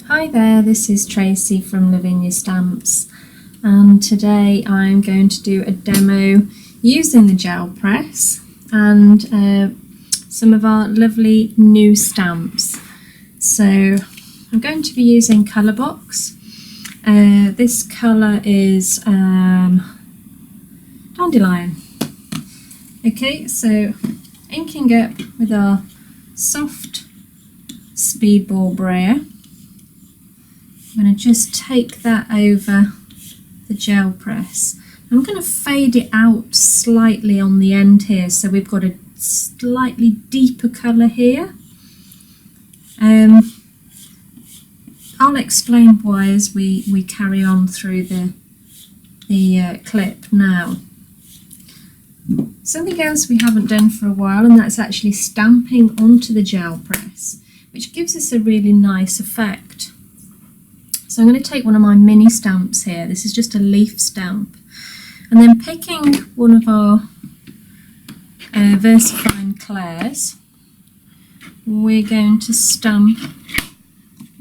Hi there, this is Tracey from Lavinia Stamps, and today I'm going to do a demo using the gel press and some of our lovely new stamps. So I'm going to be using Colour Box. This colour is Dandelion. Okay, so inking up with our soft speedball brayer. I'm going to just take that over the gel press. I'm going to fade it out slightly on the end here, so we've got a slightly deeper colour here. I'll explain why as we carry on through the clip now. Something else we haven't done for a while, and that's actually stamping onto the gel press, which gives us a really nice effect. So I'm going to take one of my mini stamps here. This is just a leaf stamp, and then picking one of our VersaFine Clairs, we're going to stamp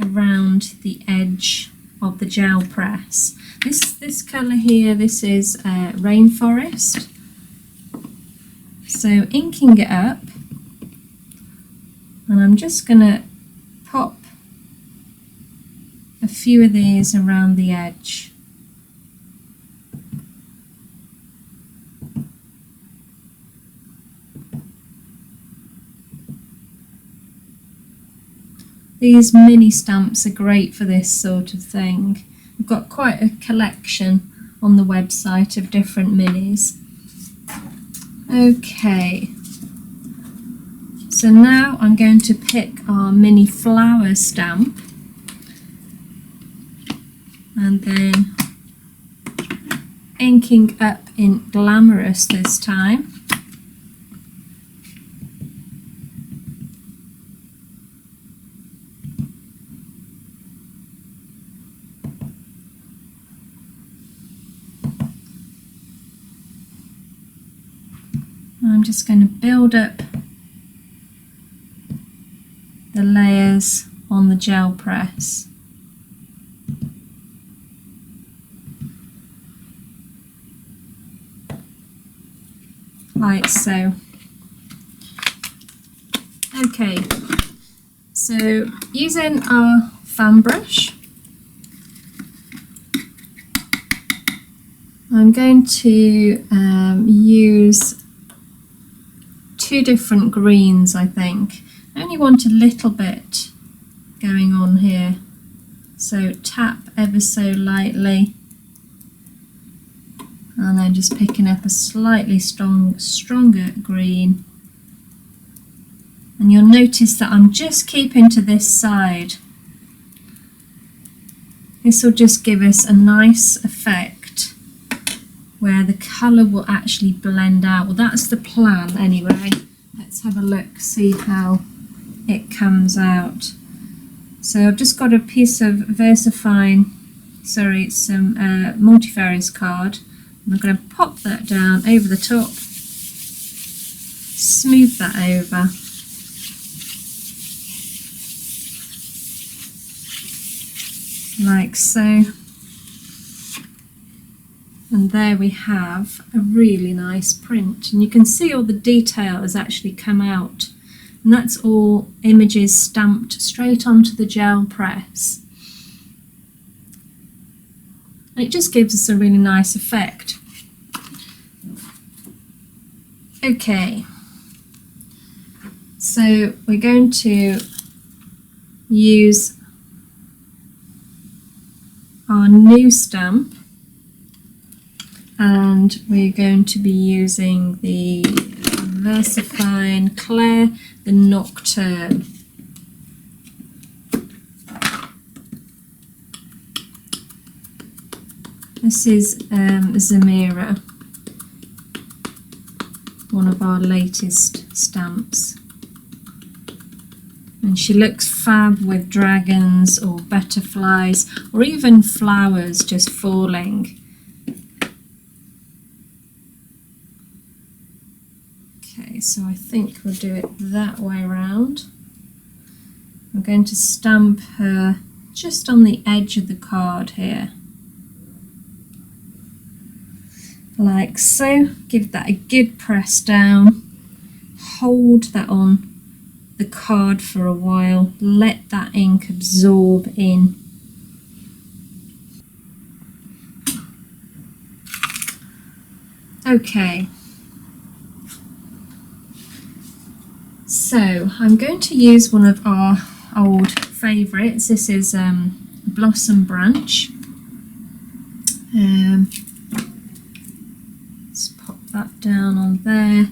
around the edge of the gel press. This colour here, this is Rainforest. So inking it up, and I'm just going to pop a few of these around the edge. These mini stamps are great for this sort of thing. We've got quite a collection on the website of different minis. Okay, so now I'm going to pick our mini flower stamp and then inking up in Glamorous this time. I'm just going to build up the layers on the gel press. Like so. Okay, so using our fan brush, I'm going to use two different greens, I think. I only want a little bit going on here, so tap ever so lightly, and then just picking up a slightly stronger green. And you'll notice that I'm just keeping to this side. This will just give us a nice effect where the colour will actually blend out. Well, that's the plan anyway. Let's have a look, see how it comes out. So I've just got a piece of VersaFine, sorry, it's some multifarious card. And I'm going to pop that down over the top, smooth that over. Like so. And there we have a really nice print, and you can see all the detail has actually come out, and that's all images stamped straight onto the gel press. It just gives us a really nice effect. Okay, so we're going to use our new stamp, and we're going to be using the VersaFine Clair, the Nocturne. This is Zamira, one of our latest stamps. And she looks fab with dragons or butterflies or even flowers just falling. Okay, so I think we'll do it that way around. I'm going to stamp her just on the edge of the card here, like so. Give that a good press down, hold that on the card for a while, let that ink absorb in. Okay, so I'm going to use one of our old favourites. This is Blossom Branch. Let's pop that down on there.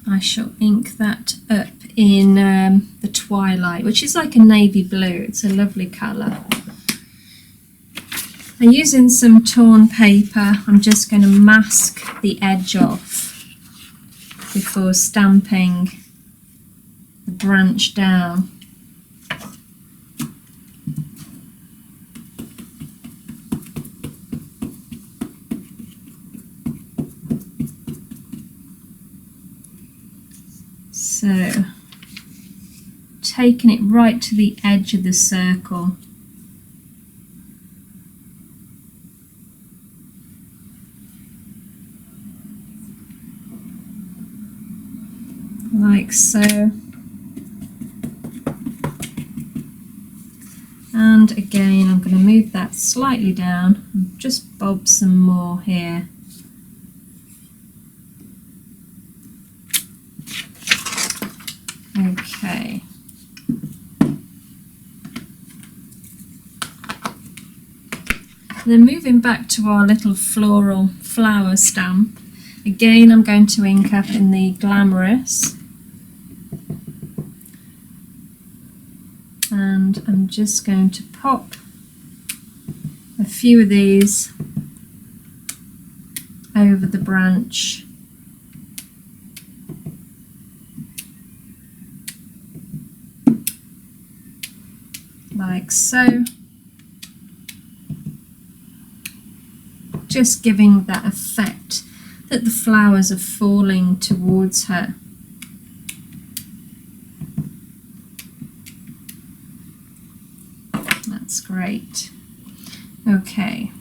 I shall ink that up in the Twilight, which is like a navy blue. It's a lovely colour. And using some torn paper, I'm just going to mask the edge off before stamping the branch down. So, taking it right to the edge of the circle. Like so. And again, I'm going to move that slightly down and just bob some more here. Okay. Then moving back to our little floral flower stamp, again I'm going to ink up in the Glamorous, and I'm just going to pop a few of these over the branch. Like so, just giving that effect that the flowers are falling towards her. That's great. Okay,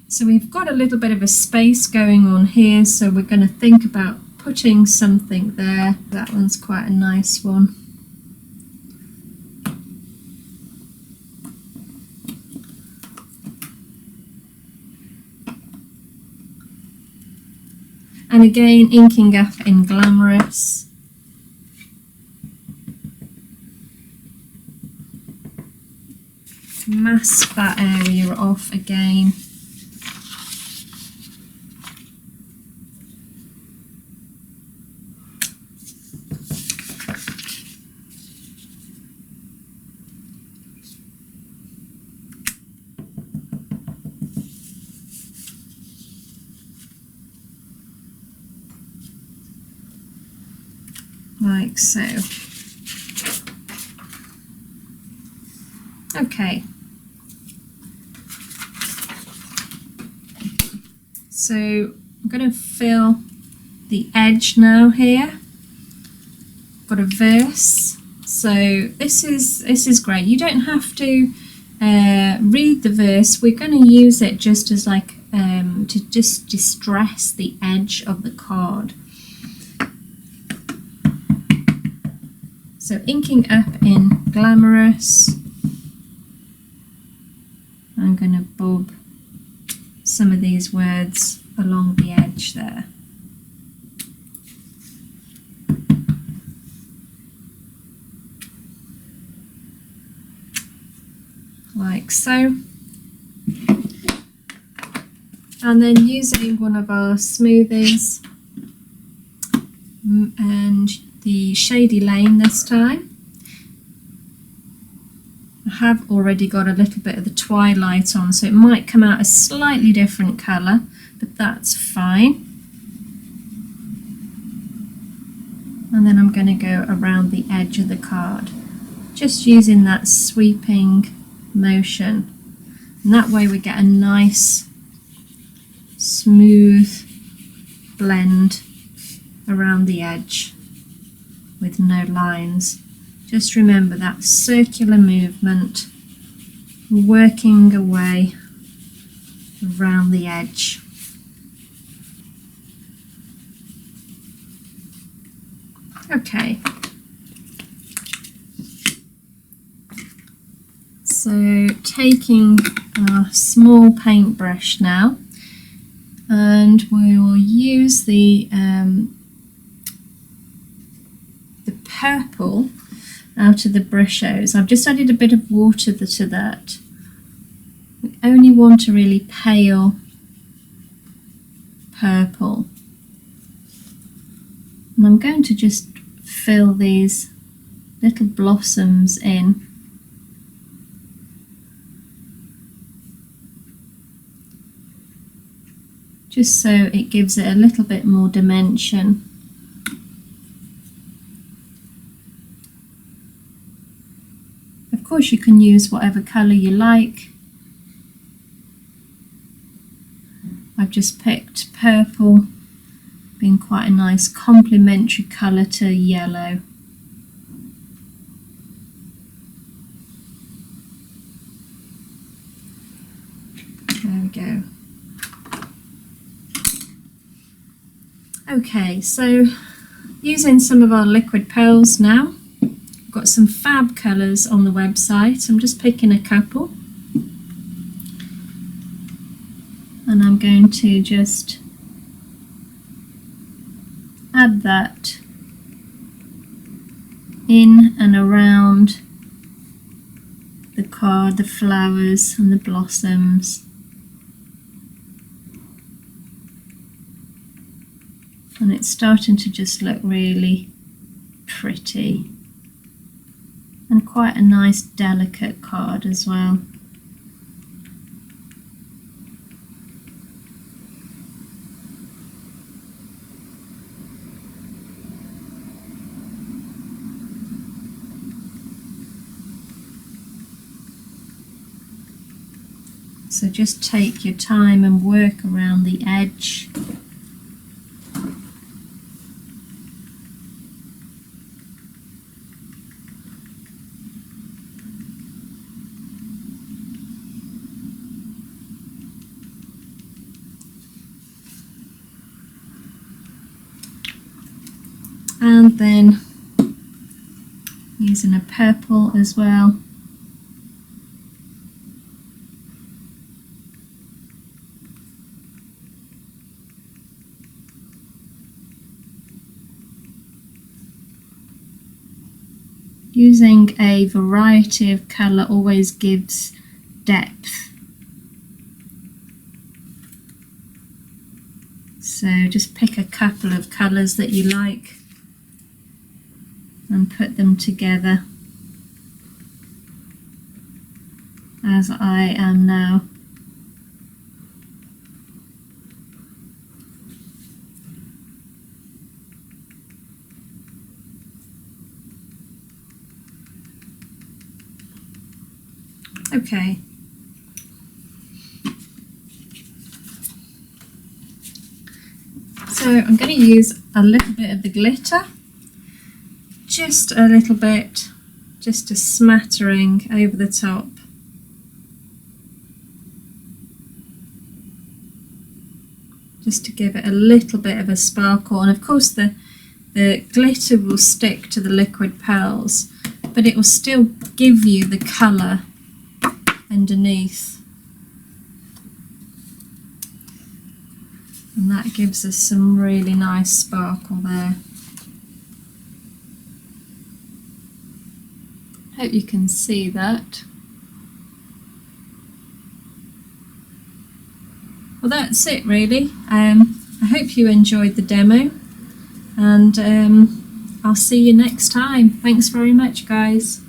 so we've got a little bit of a space going on here, so we're going to think about putting something there. That one's quite a nice one. And again, inking up in Glamorous. Mask that area off again. Like so. Okay. So I'm going to fill the edge now here. Got a verse. So this is great. You don't have to read the verse. We're going to use it just as like to just distress the edge of the card. So inking up in Glamorous, I'm going to bob some of these words along the edge there. Like so. And then using one of our smoothies and the Shady Lane this time. I have already got a little bit of the Twilight on, so it might come out a slightly different colour, but that's fine. And then I'm going to go around the edge of the card, just using that sweeping motion. And that way we get a nice smooth blend around the edge with no lines. Just remember that circular movement working away around the edge. Okay, so taking our small paintbrush now, and we will use the purple out of the brush hose. I've just added a bit of water to that. We only want a really pale purple. And I'm going to just fill these little blossoms in. Just so it gives it a little bit more dimension. Of course, you can use whatever colour you like. I've just picked purple, being quite a nice complementary colour to yellow. There we go. Okay, so using some of our liquid pearls now. I've got some fab colours on the website. I'm just picking a couple. And I'm going to just add that in and around the card, the flowers and the blossoms. And it's starting to just look really pretty. And quite a nice delicate card as well. So just take your time and work around the edge. And then using a purple as well. Using a variety of colour always gives depth. So just pick a couple of colours that you like and put them together, as I am now. Okay. So I'm going to use a little bit of the glitter, just a little bit, just a smattering over the top. Just to give it a little bit of a sparkle, and of course the glitter will stick to the liquid pearls, but it will still give you the colour underneath. And that gives us some really nice sparkle there. Hope you can see that. Well, that's it really. I hope you enjoyed the demo, and I'll see you next time. Thanks very much, guys.